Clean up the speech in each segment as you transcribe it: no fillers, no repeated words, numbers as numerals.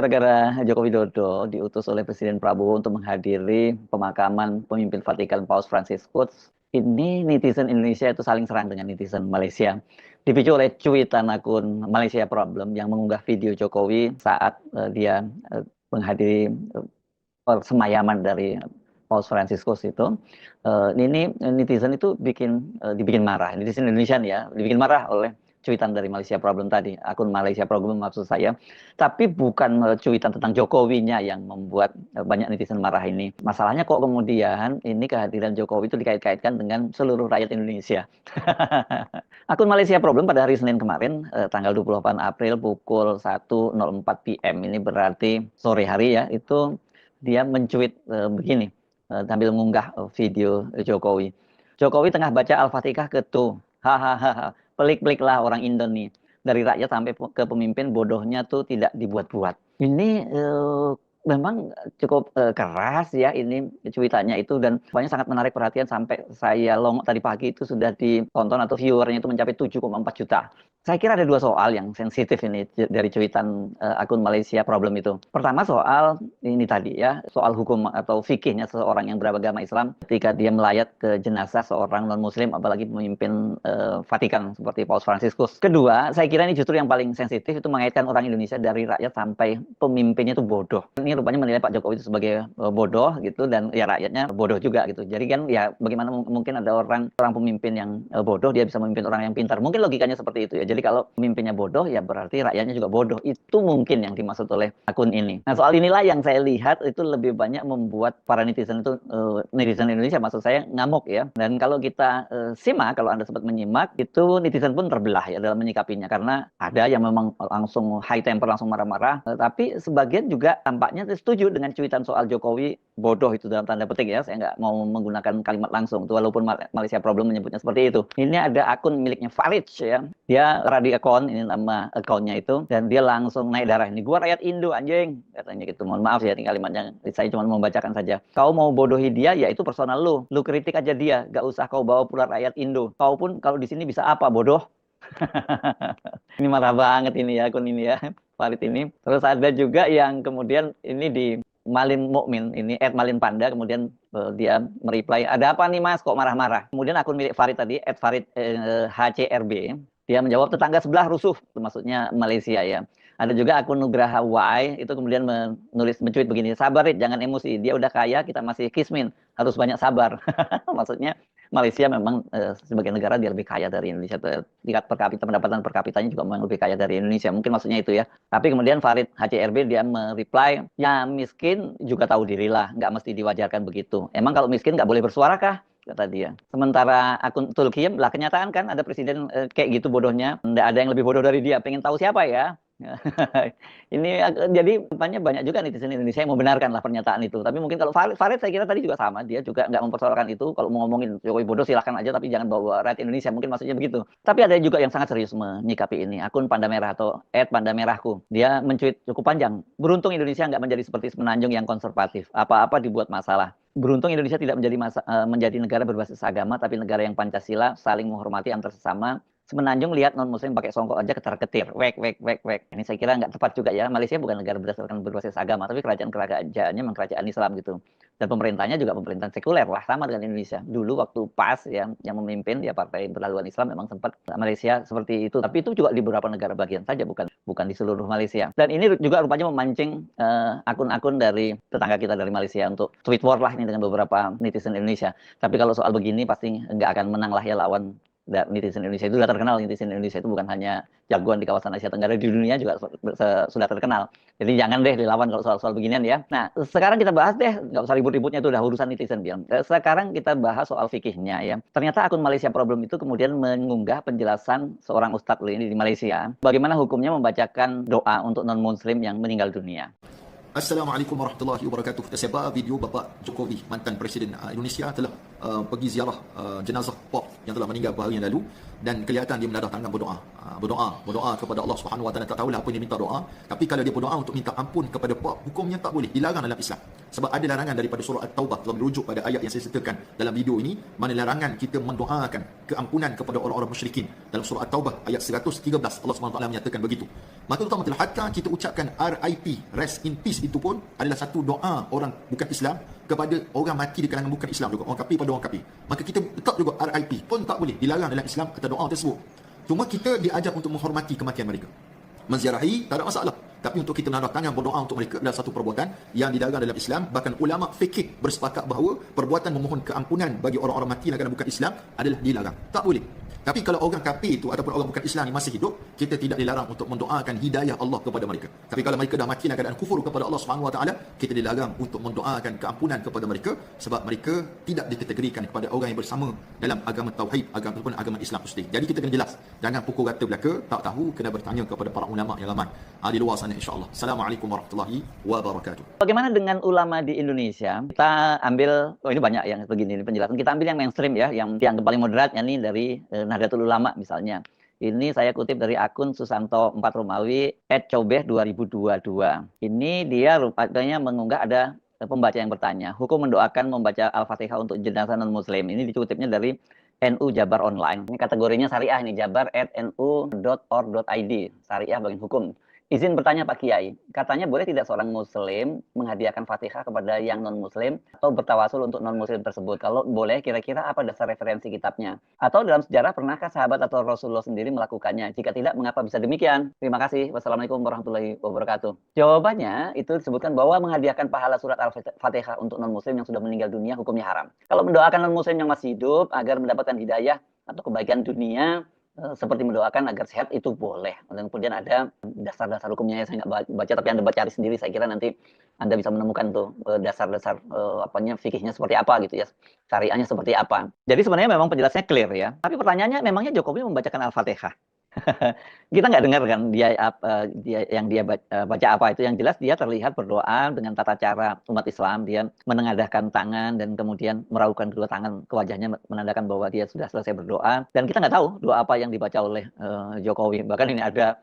Gara-gara Joko Widodo diutus oleh Presiden Prabowo untuk menghadiri pemakaman pemimpin Vatikan Paus Fransiskus, ini netizen Indonesia itu saling serang dengan netizen Malaysia. Dipicu oleh cuitan akun Malaysia Problem yang mengunggah video Jokowi saat dia menghadiri persemayaman dari Paus Fransiskus itu. Ini netizen itu dibikin marah. Netizen Indonesia nih ya, dibikin marah oleh cuitan dari Malaysia Problem tadi, akun Malaysia Problem maksud saya. Tapi bukan cuitan tentang Jokowinya yang membuat banyak netizen marah ini. Masalahnya kok kemudian ini kehadiran Jokowi itu dikait-kaitkan dengan seluruh rakyat Indonesia. Akun Malaysia Problem pada hari Senin kemarin, tanggal 28 April pukul 1.04 PM, ini berarti sore hari ya, itu dia mencuit begini, sambil mengunggah video Jokowi. Jokowi tengah baca Al-Fatihah ketuh. Hahaha, pelik-pelik lah orang Indo nih. Dari rakyat sampai ke pemimpin bodohnya tuh tidak dibuat-buat. Ini memang cukup keras ya ini cuitannya itu, dan banyak sangat menarik perhatian sampai saya longok tadi pagi itu sudah ditonton atau viewernya itu mencapai 7,4 juta. Saya kira ada dua soal yang sensitif ini dari cuitan akun Malaysia Problem itu. Pertama soal ini tadi ya, soal hukum atau fikihnya seseorang yang beragama Islam ketika dia melayat ke jenazah seorang non-Muslim, apalagi pemimpin Vatikan seperti Paus Fransiskus. Kedua, saya kira ini justru yang paling sensitif, itu mengaitkan orang Indonesia dari rakyat sampai pemimpinnya itu bodoh. Ini rupanya menilai Pak Jokowi itu sebagai bodoh gitu, dan ya rakyatnya bodoh juga gitu. Jadi kan ya bagaimana mungkin ada orang pemimpin yang bodoh dia bisa memimpin orang yang pintar. Mungkin logikanya seperti itu ya. Jadi kalau pemimpinnya bodoh, ya berarti rakyatnya juga bodoh. Itu mungkin yang dimaksud oleh akun ini. Nah, soal inilah yang saya lihat itu lebih banyak membuat para netizen itu, netizen Indonesia maksud saya, ngamuk ya. Dan kalau kita simak, kalau Anda sempat menyimak, itu netizen pun terbelah ya dalam menyikapinya. Karena ada yang memang langsung high temper, langsung marah-marah. Tapi sebagian juga tampaknya setuju dengan cuitan soal Jokowi bodoh itu dalam tanda petik ya. Saya nggak mau menggunakan kalimat langsung. Itu walaupun Malaysia Problem menyebutnya seperti itu. Ini ada akun miliknya Farid ya. Dia radio account, ini nama accountnya itu, dan dia langsung naik darah. Ini gua rakyat Indo anjing, katanya gitu. Mohon maaf ya ini kalimatnya, saya cuma membacakan saja. Kau mau bodohi dia, ya itu personal lu kritik aja dia, gak usah kau bawa pula rakyat Indo. Kau pun kalau di sini bisa apa, bodoh? Ini marah banget ini ya akun ini ya, Farid ini. Terus ada juga yang kemudian ini di Malin Mukmin, ini @Malin Panda, kemudian dia mereply, ada apa nih mas kok marah-marah? Kemudian akun milik Farid tadi, @Farid HCRB, dia menjawab tetangga sebelah rusuh, itu maksudnya Malaysia ya. Ada juga akun Nugraha Y, itu kemudian mencuit begini, sabar Rit, jangan emosi, dia udah kaya, kita masih kismin, harus banyak sabar. Maksudnya Malaysia memang sebagai negara dia lebih kaya dari Indonesia. Tingkat per kapita, pendapatan per kapitanya juga memang lebih kaya dari Indonesia. Mungkin maksudnya itu ya. Tapi kemudian Farid HCRB dia mereply, ya miskin juga tahu diri lah, nggak mesti diwajarkan begitu. Emang kalau miskin nggak boleh bersuara kah? Kata dia. Sementara akun Tulkiem, lah kenyataan kan ada presiden kayak gitu bodohnya. Nggak ada yang lebih bodoh dari dia. Pengen tahu siapa ya? Ini jadi banyak juga netizen Indonesia yang membenarkan lah pernyataan itu. Tapi mungkin kalau Farid saya kira tadi juga sama, dia juga nggak mempersoalkan itu. Kalau mau ngomongin Jokowi bodoh silahkan aja, tapi jangan bawa rakyat Indonesia. Mungkin maksudnya begitu. Tapi ada juga yang sangat serius menyikapi ini. Akun Panda Merah atau @pandamerahku, dia mencuit cukup panjang. Beruntung Indonesia nggak menjadi seperti Semenanjung yang konservatif. Apa-apa dibuat masalah. Beruntung Indonesia tidak menjadi negara berbasis agama, tapi negara yang Pancasila, saling menghormati antar sesama. Semenanjung lihat non-muslim pakai songkok aja ketar-ketir. Wek, wek, wek, wek. Ini saya kira nggak tepat juga ya. Malaysia bukan negara berdasarkan berbasis agama, tapi kerajaan-kerajaannya memang kerajaan Islam gitu. Dan pemerintahnya juga pemerintahan sekuler lah, sama dengan Indonesia. Dulu waktu PAS ya, yang memimpin ya Partai Berlaluan Islam, memang sempat Malaysia seperti itu. Tapi itu juga di beberapa negara bagian saja, bukan di seluruh Malaysia. Dan ini juga rupanya memancing akun-akun dari tetangga kita dari Malaysia untuk tweet war lah ini dengan beberapa netizen Indonesia. Tapi kalau soal begini pasti nggak akan menang lah ya lawan netizen Indonesia. Itu sudah terkenal, netizen Indonesia itu bukan hanya jagoan di kawasan Asia Tenggara, di dunia juga sudah terkenal. Jadi jangan deh dilawan kalau soal-soal beginian ya. Nah, sekarang kita bahas deh, nggak usah ribut-ributnya, itu udah urusan netizen bilang. Sekarang kita bahas soal fikihnya ya. Ternyata akun Malaysia Problem itu kemudian mengunggah penjelasan seorang ustadz ini di Malaysia, bagaimana hukumnya membacakan doa untuk non-muslim yang meninggal dunia. Assalamualaikum warahmatullahi wabarakatuh. Tersebar video Bapak Jokowi, mantan Presiden Indonesia, telah pergi ziarah jenazah Pop yang telah meninggal beberapa hari yang lalu, dan kelihatan dia menadah tangan berdoa. Berdoa kepada Allah Subhanahu Wa Taala. Tak tahulah apa yang dia minta doa, tapi kalau dia berdoa untuk minta ampun kepada Pop, hukumnya tak boleh, dilarang dalam Islam. Sebab ada larangan daripada surah At-Taubah, telah merujuk pada ayat yang saya sertakan dalam video ini, mana larangan kita mendoakan keampunan kepada orang-orang musyrikin. Dalam surah At-Taubah ayat 113, Allah Subhanahu Wa Taala menyatakan begitu. Maka utamatul hatta kita ucapkan RIP, rest in peace, itu pun adalah satu doa orang bukan Islam kepada orang mati di kalangan bukan Islam juga, orang kafir pada orang kafir. Maka kita letak juga RIP pun tak boleh, dilarang dalam Islam kata doa tersebut. Cuma kita diajar untuk menghormati kematian mereka. Menziarahi tak ada masalah, tapi untuk kita menadah tangan berdoa untuk mereka adalah satu perbuatan yang dilarang dalam Islam. Bahkan ulama fikih bersepakat bahawa perbuatan memohon keampunan bagi orang-orang mati negara bukan Islam adalah dilarang, tak boleh. Tapi kalau orang kafir itu ataupun orang bukan Islam ni masih hidup, kita tidak dilarang untuk mendoakan hidayah Allah kepada mereka. Tapi kalau mereka dah mati dalam keadaan kufur kepada Allah Subhanahu Wa Taala, kita dilarang untuk mendoakan keampunan kepada mereka, sebab mereka tidak dikategorikan kepada orang yang bersama dalam agama tauhid, ataupun agama Islam itu sendiri. Jadi kita kena jelas, jangan pukul rata belaka, tak tahu, kena bertanya kepada para ulama yang ramai di luar sana, insya-Allah. Assalamualaikum warahmatullahi wabarakatuh. Bagaimana dengan ulama di Indonesia? Kita ambil, ini banyak yang begini penjelasan. Kita ambil yang mainstream ya, yang dianggap paling moderat, ini dari Nahdlatul Ulama misalnya. Ini saya kutip dari akun Susanto 4 Romawi @cobeh2022. Ini dia rupanya mengunggah ada pembaca yang bertanya, hukum mendoakan membaca Al-Fatihah untuk jenazah non-muslim. Ini dikutipnya dari NU Jabar Online. Ini kategorinya syariah, ini jabar@nu.org.id. Syariah bagian hukum. Izin bertanya Pak Kiai, katanya boleh tidak seorang muslim menghadiahkan Fatihah kepada yang non-muslim atau bertawasul untuk non-muslim tersebut? Kalau boleh, kira-kira apa dasar referensi kitabnya? Atau dalam sejarah pernahkah sahabat atau Rasulullah sendiri melakukannya? Jika tidak, mengapa bisa demikian? Terima kasih. Wassalamualaikum warahmatullahi wabarakatuh. Jawabannya itu disebutkan bahwa menghadiahkan pahala surat Al-Fatihah untuk non-muslim yang sudah meninggal dunia hukumnya haram. Kalau mendoakan non-muslim yang masih hidup agar mendapatkan hidayah atau kebaikan dunia, seperti mendoakan agar sehat, itu boleh. Dan kemudian ada dasar-dasar hukumnya, saya nggak baca, tapi Anda cari sendiri. Saya kira nanti Anda bisa menemukan tuh dasar-dasar fikihnya seperti apa gitu ya, syariahnya seperti apa. Jadi sebenarnya memang penjelasannya clear ya. Tapi pertanyaannya, memangnya Jokowi membacakan Al-Fatihah? Kita nggak dengar kan dia baca apa itu. Yang jelas dia terlihat berdoa dengan tata cara umat Islam. Dia menengadahkan tangan dan kemudian merautkan kedua tangan ke wajahnya, menandakan bahwa dia sudah selesai berdoa. Dan kita nggak tahu doa apa yang dibaca oleh Jokowi. Bahkan ini ada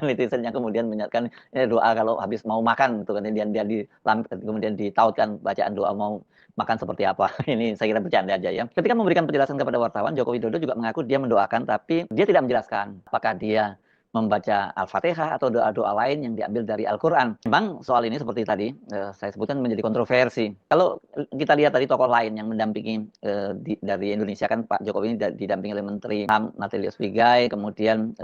netizen yang kemudian menyatakan ini doa kalau habis mau makan, gitu kan, kemudian ditautkan bacaan doa mau makan seperti apa. Ini saya kira bercanda aja ya. Ketika memberikan penjelasan kepada wartawan, Joko Widodo juga mengaku dia mendoakan, tapi dia tidak menjelaskan apakah dia membaca Al-Fatihah atau doa-doa lain yang diambil dari Al-Quran. Memang soal ini seperti tadi saya sebutkan menjadi kontroversi. Kalau kita lihat tadi tokoh lain yang mendampingi dari Indonesia, kan Pak Jokowi ini didampingi oleh Menteri HAM Natilius Pigai, kemudian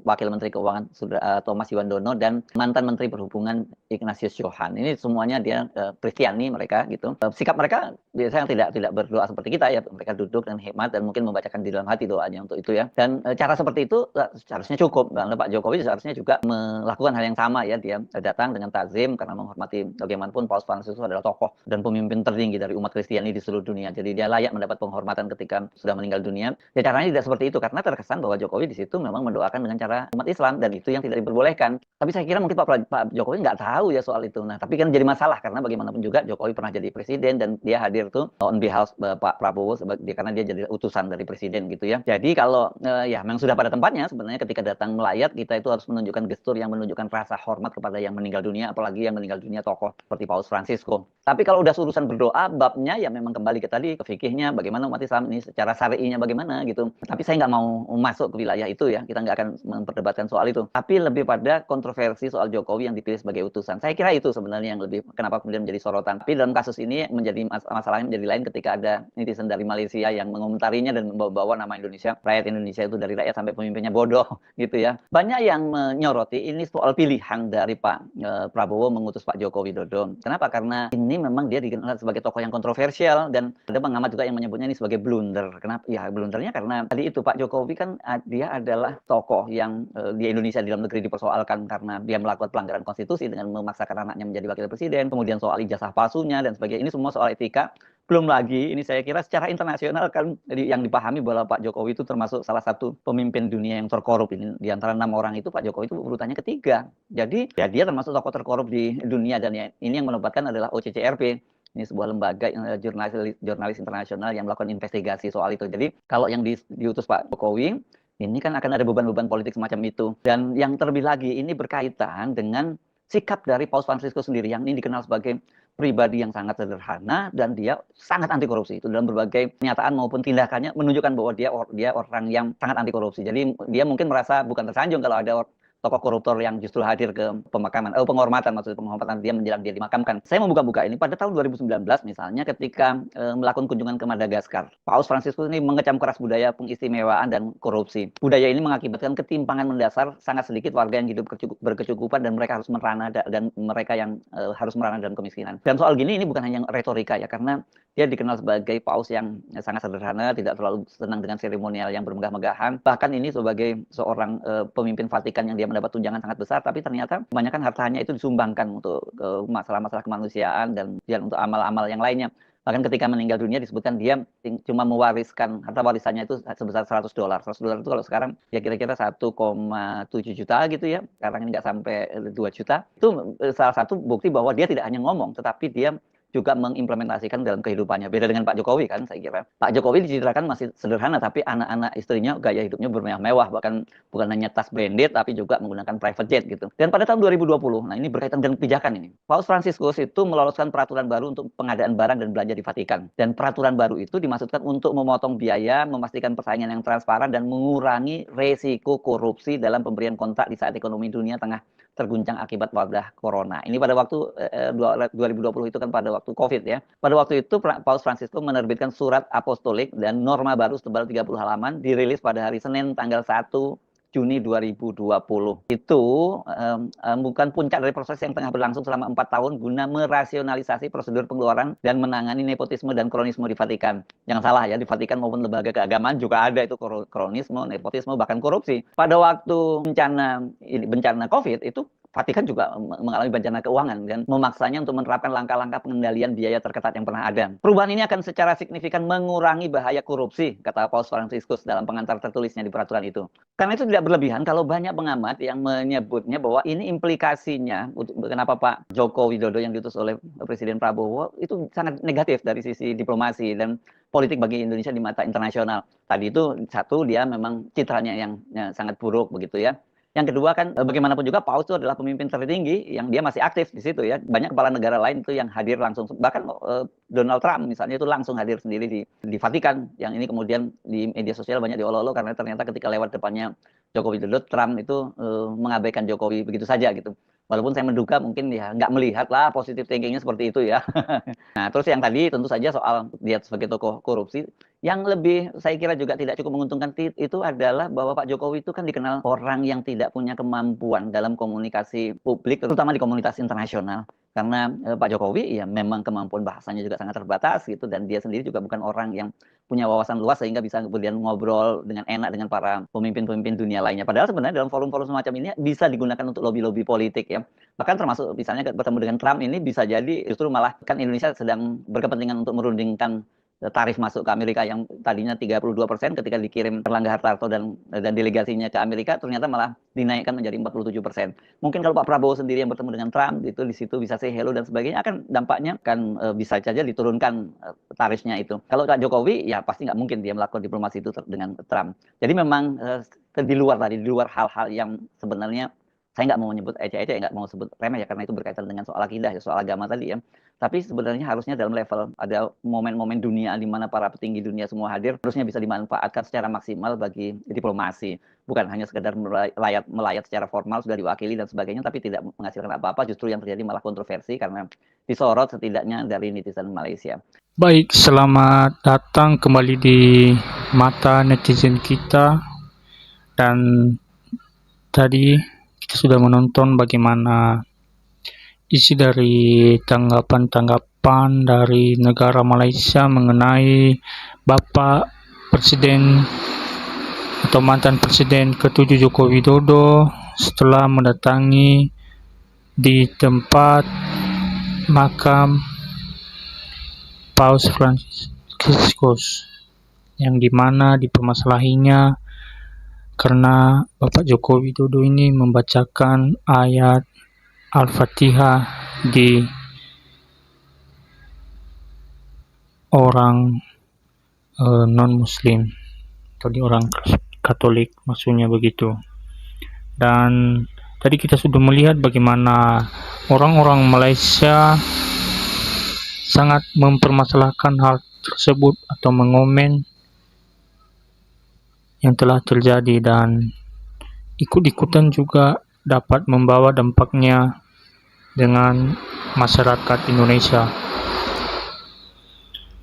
Wakil Menteri Keuangan Thomas Iwandono, dan mantan Menteri Perhubungan Ignatius Johan. Ini semuanya dia Kristiani mereka gitu. Sikap mereka biasanya tidak berdoa seperti kita ya. Mereka duduk dan hikmat dan mungkin membacakan di dalam hati doanya untuk itu ya. Dan cara seperti itu seharusnya cukup. Karena Pak Jokowi seharusnya juga melakukan hal yang sama ya. Dia datang dengan takzim karena menghormati bagaimanapun Paus Francis itu adalah tokoh dan pemimpin tertinggi dari umat Kristiani di seluruh dunia. Jadi dia layak mendapat penghormatan ketika sudah meninggal dunia. Ya caranya tidak seperti itu, karena terkesan bahwa Jokowi di situ memang mendoakan dengan cara umat Islam, dan itu yang tidak diperbolehkan. Tapi saya kira mungkin Pak Jokowi nggak tahu ya soal itu. Nah, tapi kan jadi masalah karena bagaimanapun juga Jokowi pernah jadi presiden dan dia hadir tuh on behalf Pak Prabowo karena dia jadi utusan dari presiden gitu ya. Jadi kalau ya memang sudah pada tempatnya sebenarnya ketika datang melayat, kita itu harus menunjukkan gestur yang menunjukkan rasa hormat kepada yang meninggal dunia, apalagi yang meninggal dunia tokoh seperti Paus Francisco. Tapi kalau udah urusan berdoa, babnya ya memang kembali ke tadi, ke fikihnya, bagaimana umat Islam ini secara syar'inya bagaimana gitu. Tapi saya nggak mau masuk ke wilayah itu ya, kita nggak akan memperdebatkan soal itu. Tapi lebih pada kontroversi soal Jokowi yang dipilih sebagai utusan. Saya kira itu sebenarnya yang lebih kenapa kemudian menjadi sorotan. Tapi dalam kasus ini menjadi masalahnya menjadi lain ketika ada netizen dari Malaysia yang mengomentarinya dan membawa nama Indonesia, rakyat Indonesia itu dari rakyat sampai pemimpinnya bodoh gitu ya. Banyak yang menyoroti ini soal pilihan dari Pak Prabowo mengutus Pak Joko Widodo. Kenapa? Karena ini memang dia dikenal sebagai tokoh yang kontroversial, dan ada pengamat juga yang menyebutnya ini sebagai blunder. Kenapa? Ya blundernya karena tadi itu Pak Jokowi kan dia adalah tokoh yang di Indonesia di dalam negeri dipersoalkan karena dia melakukan pelanggaran konstitusi dengan memaksakan anaknya menjadi wakil presiden, kemudian soal ijazah palsunya dan sebagainya. Ini semua soal etika. Belum lagi, ini saya kira secara internasional kan yang dipahami bahwa Pak Jokowi itu termasuk salah satu pemimpin dunia yang terkorup. Ini di antara 6 orang itu Pak Jokowi itu urutannya ketiga. Jadi ya dia termasuk tokoh terkorup di dunia, dan ya, ini yang menempatkan adalah OCCRP. Ini sebuah lembaga jurnalis internasional yang melakukan investigasi soal itu. Jadi kalau yang diutus Pak Jokowi, ini kan akan ada beban-beban politik semacam itu. Dan yang terlebih lagi ini berkaitan dengan sikap dari Paus Fransiskus sendiri yang ini dikenal sebagai pribadi yang sangat sederhana dan dia sangat anti korupsi. Itu dalam berbagai pernyataan maupun tindakannya menunjukkan bahwa dia orang yang sangat anti korupsi. Jadi dia mungkin merasa bukan tersanjung kalau ada tokoh koruptor yang justru hadir ke penghormatan, maksudnya penghormatan dia menjelang dia dimakamkan. Saya membuka-buka ini pada tahun 2019 misalnya ketika melakukan kunjungan ke Madagaskar. Paus Fransiskus ini mengecam keras budaya pengistimewaan dan korupsi. Budaya ini mengakibatkan ketimpangan mendasar, sangat sedikit warga yang hidup berkecukupan dan mereka harus merana dan mereka yang harus merana dalam kemiskinan. Dan soal gini ini bukan hanya retorika ya, karena dia dikenal sebagai paus yang sangat sederhana, tidak terlalu senang dengan seremonial yang bermegah-megahan. Bahkan ini sebagai seorang pemimpin Vatikan yang dia mendapat tunjangan sangat besar, tapi ternyata kebanyakan hartanya itu disumbangkan untuk masalah-masalah kemanusiaan dan untuk amal-amal yang lainnya. Bahkan ketika meninggal dunia disebutkan dia cuma mewariskan harta warisannya itu sebesar $100. $100 itu kalau sekarang ya kira-kira 1,7 juta gitu ya. Sekarang ini nggak sampai 2 juta. Itu salah satu bukti bahwa dia tidak hanya ngomong, tetapi dia juga mengimplementasikan dalam kehidupannya. Beda dengan Pak Jokowi kan, saya kira. Pak Jokowi dicitrakan masih sederhana, tapi anak-anak istrinya gaya hidupnya bermewah-mewah, bahkan bukan hanya tas branded, tapi juga menggunakan private jet gitu. Dan pada tahun 2020, nah ini berkaitan dengan kebijakan ini. Paus Fransiskus itu meloloskan peraturan baru untuk pengadaan barang dan belanja di Vatikan. Dan peraturan baru itu dimaksudkan untuk memotong biaya, memastikan persaingan yang transparan, dan mengurangi resiko korupsi dalam pemberian kontrak di saat ekonomi dunia tengah terguncang akibat wabah corona. Ini pada waktu 2020 itu kan pada waktu COVID ya. Pada waktu itu Paus Fransiskus menerbitkan surat apostolik dan norma baru setebal 30 halaman dirilis pada hari Senin tanggal 1 Juni 2020. Itu bukan puncak dari proses yang tengah berlangsung selama 4 tahun guna merasionalisasi prosedur pengeluaran dan menangani nepotisme dan kronisme di Vatikan. Jangan salah ya, di Vatikan maupun lembaga keagamaan juga ada itu kronisme, nepotisme, bahkan korupsi. Pada waktu bencana COVID itu Vatikan juga mengalami bencana keuangan dan memaksanya untuk menerapkan langkah-langkah pengendalian biaya terketat yang pernah ada. Perubahan ini akan secara signifikan mengurangi bahaya korupsi, kata Paus Fransiskus dalam pengantar tertulisnya di peraturan itu. Karena itu tidak berlebihan kalau banyak pengamat yang menyebutnya bahwa ini implikasinya kenapa Pak Joko Widodo yang diutus oleh Presiden Prabowo itu sangat negatif dari sisi diplomasi dan politik bagi Indonesia di mata internasional. Tadi itu satu, dia memang citranya yang sangat buruk begitu ya. Yang kedua kan bagaimanapun juga Paus itu adalah pemimpin tertinggi yang dia masih aktif di situ ya. Banyak kepala negara lain itu yang hadir langsung. Bahkan Donald Trump misalnya itu langsung hadir sendiri di Vatikan. Yang ini kemudian di media sosial banyak diolok-olok karena ternyata ketika lewat depannya Joko Widodo, Trump itu mengabaikan Jokowi begitu saja gitu. Walaupun saya menduga mungkin ya nggak melihat lah positif thinkingnya seperti itu ya. Nah terus yang tadi tentu saja soal dia sebagai tokoh korupsi. Yang lebih saya kira juga tidak cukup menguntungkan itu adalah bahwa Pak Jokowi itu kan dikenal orang yang tidak punya kemampuan dalam komunikasi publik, terutama di komunitas internasional. Karena Pak Jokowi ya memang kemampuan bahasanya juga sangat terbatas gitu dan dia sendiri juga bukan orang yang punya wawasan luas sehingga bisa kemudian ngobrol dengan enak dengan para pemimpin-pemimpin dunia lainnya. Padahal sebenarnya dalam forum-forum semacam ini bisa digunakan untuk lobby-lobby politik ya. Bahkan termasuk misalnya bertemu dengan Trump ini bisa jadi justru malah kan Indonesia sedang berkepentingan untuk merundingkan tarif masuk ke Amerika yang tadinya 32% ketika dikirim Erlangga Hartarto dan delegasinya ke Amerika ternyata malah dinaikkan menjadi 47%. Mungkin kalau Pak Prabowo sendiri yang bertemu dengan Trump itu di situ bisa say hello dan sebagainya akan dampaknya kan bisa saja diturunkan tarifnya itu. Kalau Pak Jokowi ya pasti nggak mungkin dia melakukan diplomasi itu dengan Trump. Jadi memang di luar hal-hal yang sebenarnya saya nggak mau menyebut ecek-ecek, nggak mau sebut remeh ya karena itu berkaitan dengan soal akidah ya, soal agama tadi ya. Tapi sebenarnya harusnya dalam level ada momen-momen dunia di mana para petinggi dunia semua hadir, harusnya bisa dimanfaatkan secara maksimal bagi diplomasi. Bukan hanya sekedar melayat secara formal sudah diwakili dan sebagainya, tapi tidak menghasilkan apa-apa. Justru yang terjadi malah kontroversi karena disorot setidaknya dari netizen Malaysia. Baik, selamat datang kembali di mata netizen kita. Dan tadi kita sudah menonton bagaimana isi dari tanggapan dari negara Malaysia mengenai Bapak Presiden atau mantan Presiden ke-7 Joko Widodo setelah mendatangi di tempat makam Paus Fransiskus yang dimana dipermasalahinya karena Bapak Joko Widodo ini membacakan ayat Al-Fatihah di orang non-muslim atau di orang Katolik, maksudnya begitu. Dan tadi kita sudah melihat bagaimana orang-orang Malaysia sangat mempermasalahkan hal tersebut atau mengomen yang telah terjadi, dan ikut-ikutan juga dapat membawa dampaknya dengan masyarakat Indonesia.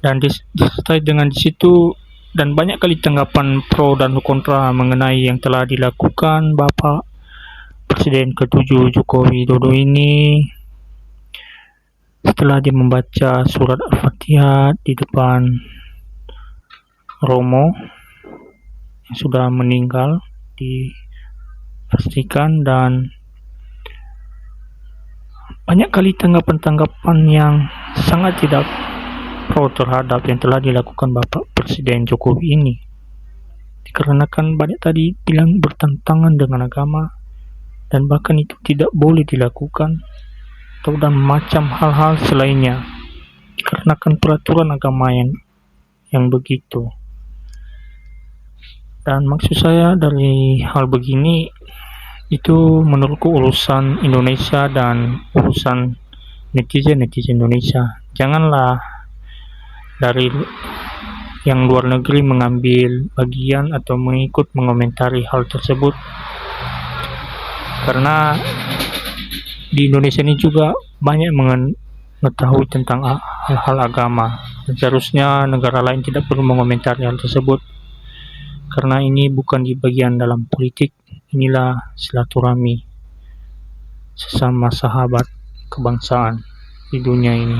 Dan disertai dengan di situ dan banyak kali tanggapan pro dan kontra mengenai yang telah dilakukan Bapak Presiden ke-7 Joko Widodo ini setelah dia membaca surat Al-Fatihah di depan Romo yang sudah meninggal dipastikan, dan banyak kali tanggapan-tanggapan yang sangat tidak pro terhadap yang telah dilakukan Bapak Presiden Jokowi ini, dikarenakan banyak tadi bilang bertentangan dengan agama dan bahkan itu tidak boleh dilakukan atau dan macam hal-hal selainnya dikarenakan peraturan agama yang begitu. Dan maksud saya dari hal begini itu menurutku urusan Indonesia dan urusan netizen Indonesia. Janganlah dari yang luar negeri mengambil bagian atau mengikut mengomentari hal tersebut, karena di Indonesia ini juga banyak mengetahui tentang hal-hal agama. Seharusnya negara lain tidak perlu mengomentari hal tersebut, karena ini bukan di bagian dalam politik. Inilah silaturahmi sesama sahabat kebangsaan di dunia ini.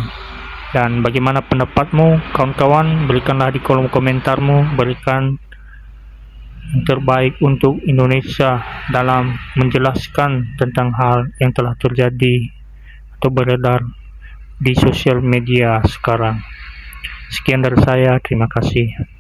Dan bagaimana pendapatmu, kawan-kawan? Berikanlah di kolom komentarmu. Berikan yang terbaik untuk Indonesia dalam menjelaskan tentang hal yang telah terjadi atau beredar di sosial media sekarang. Sekian dari saya, terima kasih.